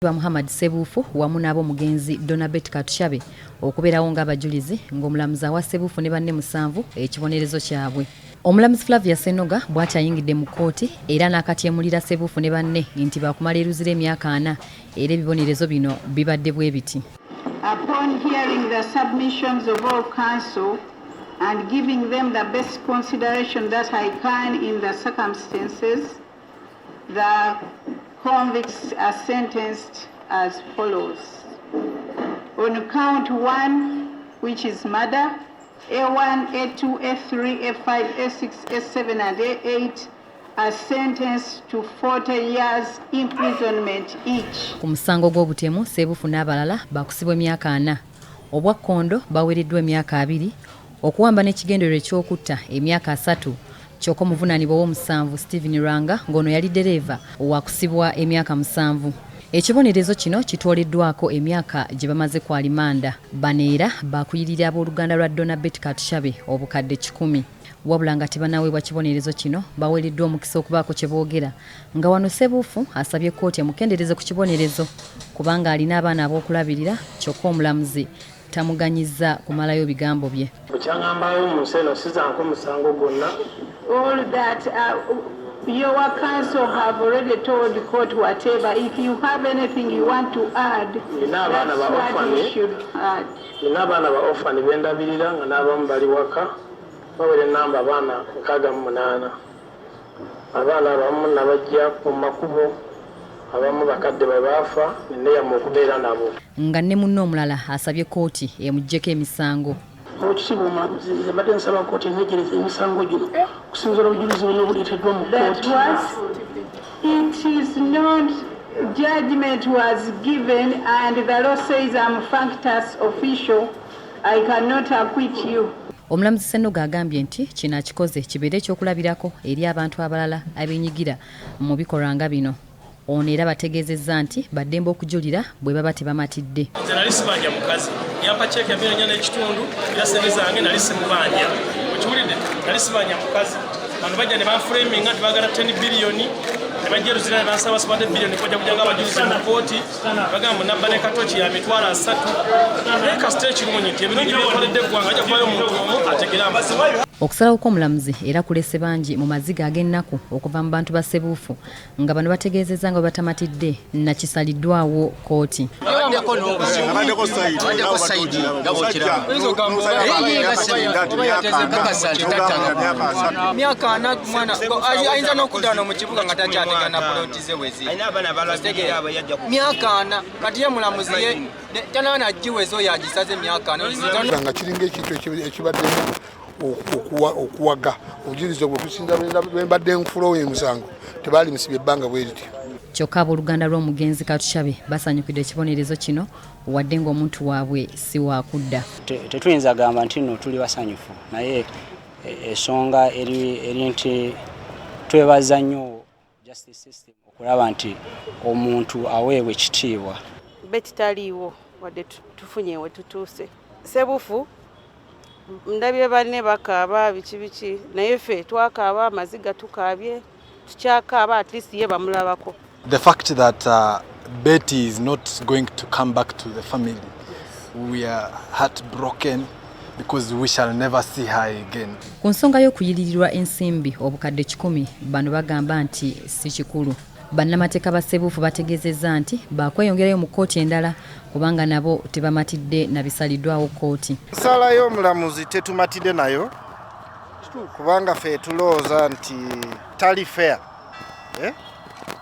Muhammad Ssebuufu wamu n'abo mugenzi Donabet Katushabe okubeerawo ng'abajulizi ng'omulamuzi wa Ssebuufu ne banne 7 ekibonerezo kyabwe. Omulamuzi Flavia Ssennoga bw'akyayingidde mu kkooti era n'akatyemulira Ssebuufu ne banne nti baakumala Luzira emyaka 4 era ebibonerezo bino bibadde bwe biti. Upon hearing the submissions of all counsel and giving them the best consideration that I can in the circumstances, the convicts are sentenced as follows. On count 1, which is murder, A1, A2, A3, A5, A6, A7, and A8 are sentenced to 40 years imprisonment each. Ku musango gw'obutemu Ssebuufu n'abalala bakusibwa emyaka 4, obwakkondo baweereddwa emyaka 2, okuwamba n'ekigendererwa eky'okutta emyaka 3. Kyokka omuvunaanibwa ow'omusanvu Stephen Ranga ng'ono yali ddereeva owakusibwa emyaka 7. Ekibonerezo kino kitooleddwako emyaka gye bamaze ku alimanda. Banne era baakuyirira ab'oluganda lwa Donabet Katushabe obukadde 10. Wabula nga tebanaweebwa kibonerezo kino baweereddwa omukisa okubaako kye boogera nga wano Ssebuufu asabye kkooti emukendeereze ku kibonerezo kubanga alina abaana ab'okulabirira kyokka omulamuzi tamuganyizza kumalayo bigambo bye. All that your counsel have already told the court whatever. If you have anything you want to add, that's what you should add. Abana ba orphan bendabirira nga n'abamu bali waka bawere namba abana 68. Abana abamu nabajja ku makubo abamu bakadde baafa neyamu okubeera nabo. Nga ne munno omulala asabye kkooti emuggyeko emisango. It is not judgment was given and the law says I'm functus official. I cannot acquit you. Omulamuzi Ssennoga agambye nti kino akikoze kibeere ekyokulabirako eri abantu abalala abeenyigira mu bikolwa nga bino. Ono era bategeezezza nti baddembe okujulira bwe baba tebamatidde. Nze nali sibanja mukazi yampa cheeke ya $1.4 million ya ssente zange nali simubanja. Okiwulidde nali sibanja mukazi bano bajja ne banframinga nti baagala $10 billion ne bajja Luzira ne bansaba $7 billion kojja kujanga abajulizi mu kkooti bagamba nabba ne Katoki ya mitwalo 3 naye kasite ekirungi nti ebintu byekoledde eggwanga ajja kubayo omuntu omu ategera amazima. Okusalawo kw'omulamuzi era kulese bangi mu maziga ag'ennaku okuva mu bantu ba Ssebuufu nga bano bategeezezza nga batamatidde nakisaliddwawo kkooti. Myaka 4 mwana ayinza n'okuddaana mu kibuga nga takyategana poloti ze wezi. Myaka 4 kati ye mulamuzi ye tanana agiweza oyo agisaze myaka 4 nga kiringa ekintu ekibaddemu okuwaga obujulizi obwokusinza bwembadde nfulowo emusango tebaali musibye ebbanga bwe lityo. Kyokka ab'oluganda lw'omugenzi Katushabe basanyukidde ekibonerezo kino wadde ng'omuntu waabwe si waakudda. Tetuyinza gamba nti nno tuli basanyufu naye ensonga eri nti twebaza nnyo justice system okulaba nti omuntu aweebwa ekitiibwa. Beti taliiwo wadde tufunye we tutuuse. Ssebuufu ndabye banne bakaaba biki naye ffe twakaaba amaziga tukaabye tukyakaaba at least ye bamulabako. The fact that Betty is not going to come back to the family, we are heartbroken because we shall never see her again. Ku nsonga y'okuyiririrwa ensimbi obukadde 10 bano bagamba nti si kikulu. Bannamateeka ba Ssebuufu bategeezezza nti baakweyongerayo mu kkooti endala kubanga nabo tebamatidde na bisaliddwawo kkooti. Nsala y'omulamuzi tetumatidde nayo kubanga ffe tulowooza nti tali fair.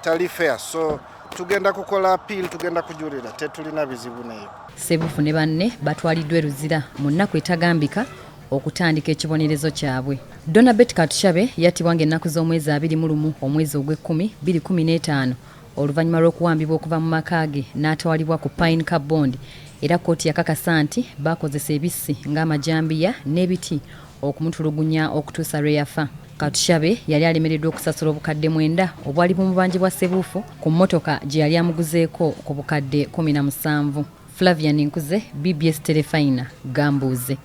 Tali fair, so tugenda kukola appeal, tugenda kujulira, tetulina bizibu nayo. Ssebuufu ne banne batwaliddwa Luzira mu nnaku etagambika okutandika ekibonerezo kyabwe. Donabet Katushabe yattibwa ng'ennaku z'omwezi 21 omwezi ogw'Ekkumi 2015 oluvannyuma lw'okuwambibwa okuva mu maka ge n'atwalibwa ku Pine Carbond era kkooti yakakasa nti baakozesa ebissi ng'amajambiya n'ebiti okumutulugunya okutuusa lwe yafa. Katushabe yali alemereddwa okusasula obukadde 9 obwali bumubanjibwa Ssebuufu ku mmotoka gye yali amuguzeeko ku bukadde 17. Flavia Nkuze, BBS TEREFAYINA, Gambuuze.